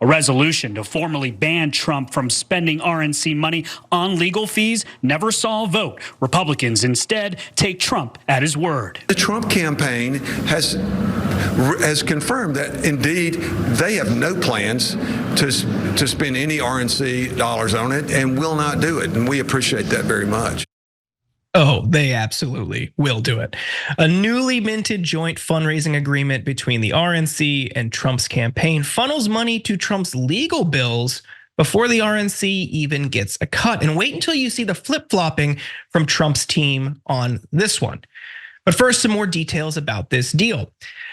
A resolution to formally ban Trump from spending RNC money on legal fees never saw a vote. Republicans instead take Trump at his word. The Trump campaign has confirmed that indeed they have no plans to spend any RNC dollars on it and will not do it. And we appreciate that very much. Oh, they absolutely will do it. A newly minted joint fundraising agreement between the RNC and Trump's campaign funnels money to Trump's legal bills before the RNC even gets a cut. And wait until you see the flip-flopping from Trump's team on this one. But first, some more details about this deal.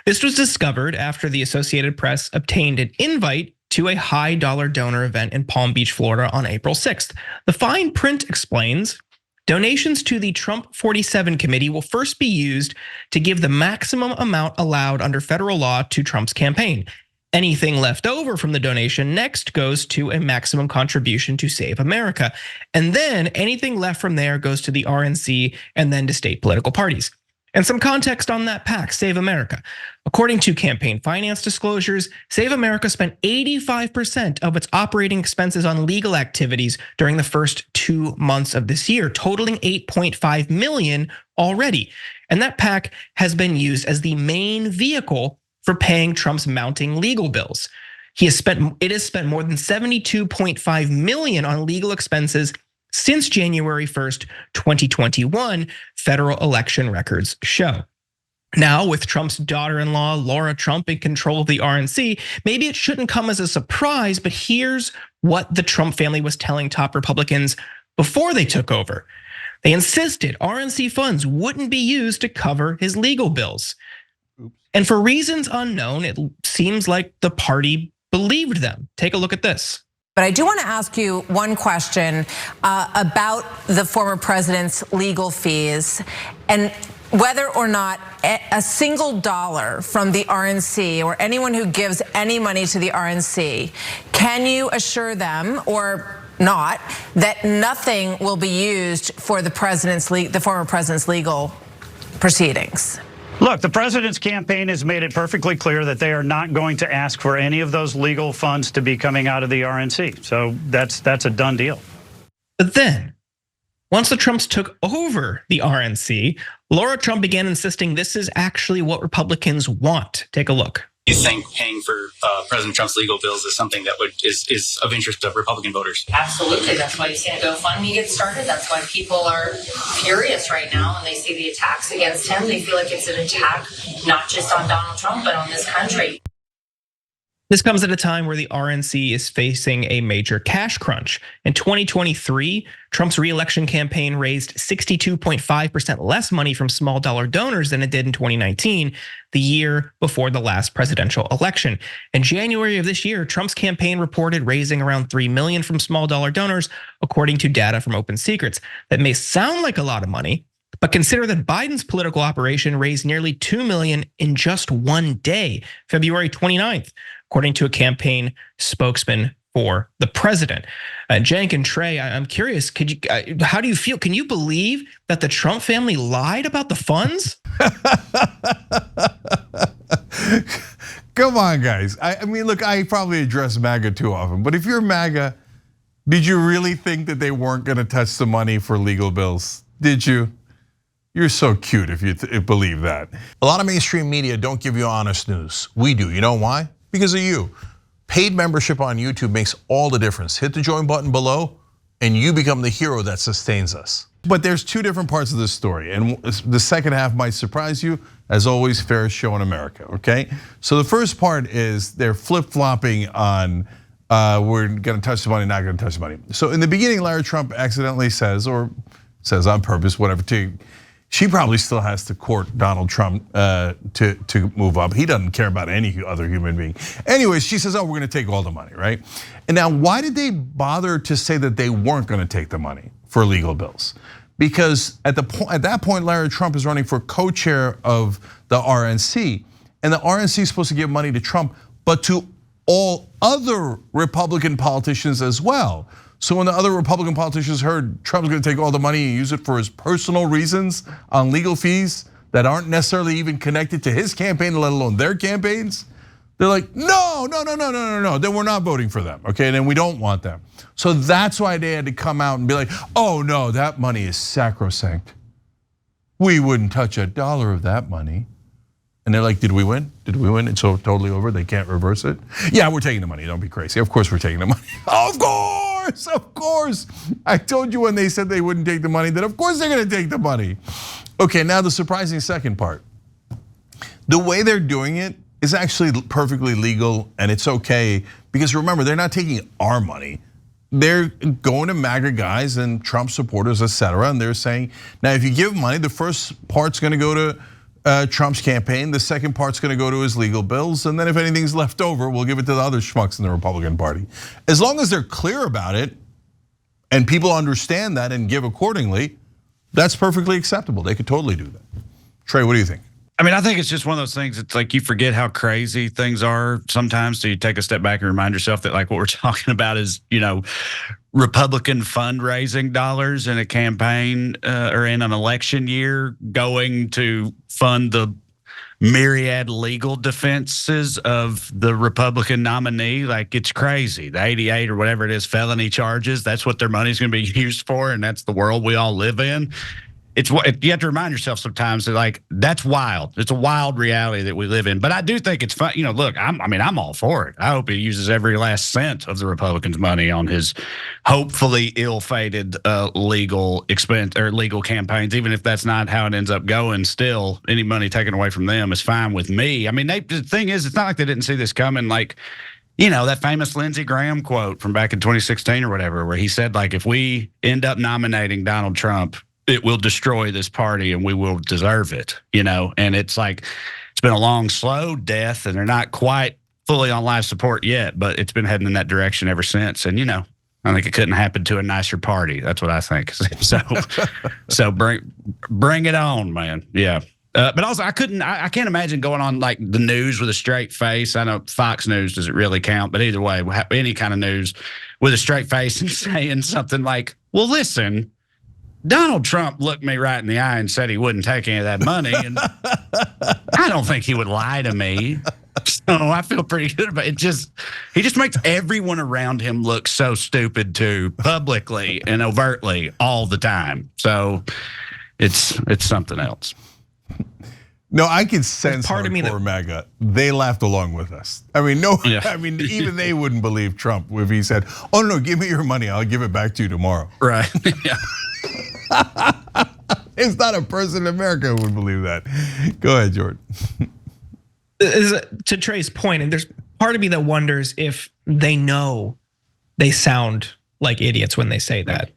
This was discovered after the Associated Press obtained an invite to a high-dollar donor event in Palm Beach, Florida on April 6th. The fine print explains donations to the Trump 47 committee will first be used to give the maximum amount allowed under federal law to Trump's campaign. Anything left over from the donation next goes to a maximum contribution to Save America. And then anything left from there goes to the RNC and then to state political parties. And some context on that PAC, Save America. According to campaign finance disclosures, Save America spent 85% of its operating expenses on legal activities during the first 2 months of this year, totaling $8.5 million already. And that PAC has been used as the main vehicle for paying Trump's mounting legal bills. It has spent more than $72.5 million on legal expenses since January 1st, 2021, federal election records show. Now, with Trump's daughter-in-law, Laura Trump, in control of the RNC, maybe it shouldn't come as a surprise, but here's what the Trump family was telling top Republicans before they took over. They insisted RNC funds wouldn't be used to cover his legal bills. And for reasons unknown, it seems like the party believed them. Take a look at this. But I do want to ask you one question about the former president's legal fees and whether or not a single dollar from the RNC or anyone who gives any money to the RNC, can you assure them or not that nothing will be used for the former president's legal proceedings? Look, the president's campaign has made it perfectly clear that they are not going to ask for any of those legal funds to be coming out of the RNC. So that's a done deal. But then, once the Trumps took over the RNC, Laura Trump began insisting this is actually what Republicans want. Take a look. You think paying for President Trump's legal bills is something that is of interest to Republican voters? Absolutely. That's why you've seen a GoFundMe get started. That's why people are furious right now and they see the attacks against him. They feel like it's an attack not just on Donald Trump, but on this country. This comes at a time where the RNC is facing a major cash crunch. In 2023, Trump's re-election campaign raised 62.5% less money from small dollar donors than it did in 2019, the year before the last presidential election. In January of this year, Trump's campaign reported raising around $3 million from small dollar donors, according to data from Open Secrets. That may sound like a lot of money, but consider that Biden's political operation raised nearly $2 million in just one day, February 29th. According to a campaign spokesman for the president. Cenk and Trey, I'm curious, how do you feel? Can you believe that the Trump family lied about the funds? Come on, guys. I mean, look, I probably address MAGA too often, but if you're MAGA, did you really think that they weren't gonna touch the money for legal bills? Did you? You're so cute if you believe that. A lot of mainstream media don't give you honest news. We do, you know why? Because of you. Paid membership on YouTube makes all the difference. Hit the join button below and you become the hero that sustains us. But there's two different parts of this story, and the second half might surprise you. As always, fairest show in America, okay? So the first part is they're flip-flopping on we're gonna touch the money, not gonna touch the money. So in the beginning, Lara Trump accidentally says, or says on purpose, whatever, she probably still has to court Donald Trump to move up. He doesn't care about any other human being. Anyways, she says, oh, we're gonna take all the money, right? And now why did they bother to say that they weren't gonna take the money for legal bills? Because at that point, Lara Trump is running for co-chair of the RNC. And the RNC is supposed to give money to Trump, but to all other Republican politicians as well. So when the other Republican politicians heard Trump's gonna take all the money and use it for his personal reasons on legal fees that aren't necessarily even connected to his campaign, let alone their campaigns, They're like, no. Then we're not voting for them, okay? Then we don't want them. So that's why they had to come out and be like, oh no, that money is sacrosanct. We wouldn't touch a dollar of that money. And they're like, did we win? Did we win? It's so totally over, they can't reverse it? Yeah, we're taking the money, don't be crazy. Of course we're taking the money. Of course. I told you when they said they wouldn't take the money that of course they're gonna take the money. Okay, now the surprising second part. The way they're doing it is actually perfectly legal and it's okay because remember, they're not taking our money. They're going to MAGA guys and Trump supporters, etc. And they're saying, now if you give money, the first part's gonna go to Trump's campaign, the second part's gonna go to his legal bills, and then if anything's left over, we'll give it to the other schmucks in the Republican Party. As long as they're clear about it and people understand that and give accordingly, that's perfectly acceptable. They could totally do that. Trey, what do you think? I mean, I think it's just one of those things. It's like you forget how crazy things are sometimes. So you take a step back and remind yourself that like what we're talking about is, Republican fundraising dollars in a campaign or in an election year going to fund the myriad legal defenses of the Republican nominee. Like it's crazy. The 88 or whatever it is, felony charges, that's what their money's gonna be used for. And that's the world we all live in. It's what you have to remind yourself sometimes that like that's wild. It's a wild reality that we live in. But I do think it's fun. Look, I'm all for it. I hope he uses every last cent of the Republicans' money on his hopefully ill-fated legal expense or legal campaigns. Even if that's not how it ends up going, still any money taken away from them is fine with me. I mean, the thing is, it's not like they didn't see this coming. Like, that famous Lindsey Graham quote from back in 2016 or whatever, where he said like, if we end up nominating Donald Trump, it will destroy this party and we will deserve it, and it's like, it's been a long, slow death and they're not quite fully on life support yet, but it's been heading in that direction ever since. And, I think it couldn't happen to a nicer party. That's what I think. So bring it on, man. Yeah. But also I can't imagine going on like the news with a straight face. I know Fox News doesn't really count, but either way, any kind of news with a straight face and saying something like, well, listen, Donald Trump looked me right in the eye and said he wouldn't take any of that money. And I don't think he would lie to me. So I feel pretty good about it. He just makes everyone around him look so stupid too, publicly and overtly all the time. So it's something else. No, I can sense part of me for MAGA. They laughed along with us. I mean, even they wouldn't believe Trump if he said, "Oh no, give me your money. I'll give it back to you tomorrow." Right. Yeah. It's not a person in America who would believe that. Go ahead, Jordan. To Trey's point, and there's part of me that wonders if they know they sound like idiots when they say that.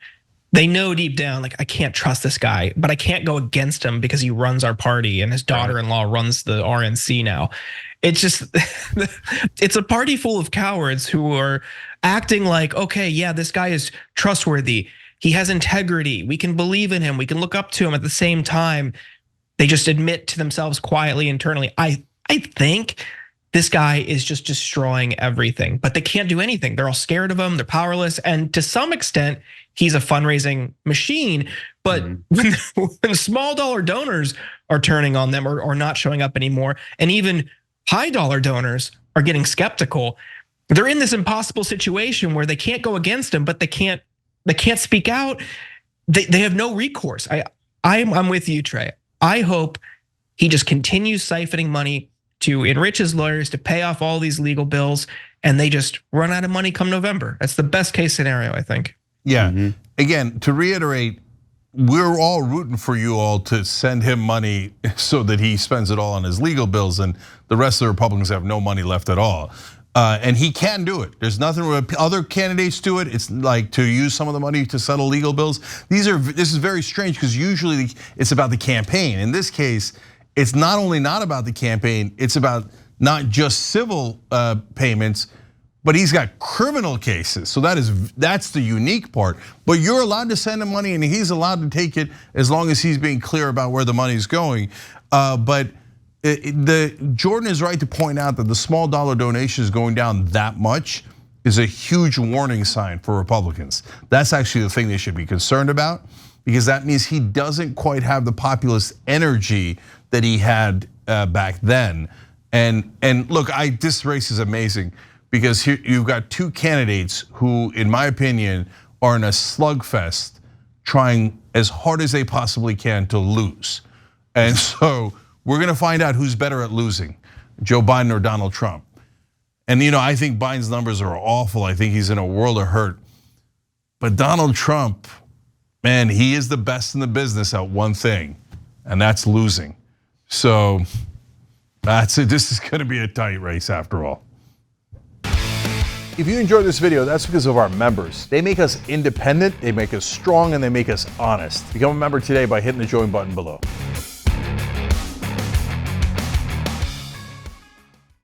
They know deep down, like, I can't trust this guy, but I can't go against him because he runs our party and his daughter-in-law runs the RNC now. It's just, it's a party full of cowards who are acting like, okay, yeah, this guy is trustworthy. He has integrity. We can believe in him. We can look up to him. At the same time, they just admit to themselves quietly, internally, I think this guy is just destroying everything, but they can't do anything. They're all scared of him. They're powerless. And to some extent, he's a fundraising machine. But when small dollar donors are turning on them or not showing up anymore, and even high dollar donors are getting skeptical, they're in this impossible situation where they can't go against him, but they can't speak out. They have no recourse. I'm with you, Trey. I hope he just continues siphoning money to enrich his lawyers, to pay off all these legal bills, and they just run out of money come November. That's the best case scenario, I think. Yeah, again, to reiterate, we're all rooting for you all to send him money so that he spends it all on his legal bills and the rest of the Republicans have no money left at all. And he can do it. There's nothing where other candidates do it. It's like to use some of the money to settle legal bills. This is very strange because usually it's about the campaign. In this case, it's not only not about the campaign, it's about not just civil payments, but he's got criminal cases. So that's the unique part. But you're allowed to send him money and he's allowed to take it as long as he's being clear about where the money's going. But Jordan is right to point out that the small dollar donations going down that much is a huge warning sign for Republicans. That's actually the thing they should be concerned about, because that means he doesn't quite have the populist energy that he had back then. And look, this race is amazing because here you've got two candidates who, in my opinion, are in a slugfest trying as hard as they possibly can to lose. And so we're gonna find out who's better at losing, Joe Biden or Donald Trump. And I think Biden's numbers are awful. I think he's in a world of hurt. But Donald Trump, man, he is the best in the business at one thing, and that's losing. So that's it. This is gonna be a tight race after all. If you enjoyed this video, that's because of our members. They make us independent, they make us strong, and they make us honest. Become a member today by hitting the join button below.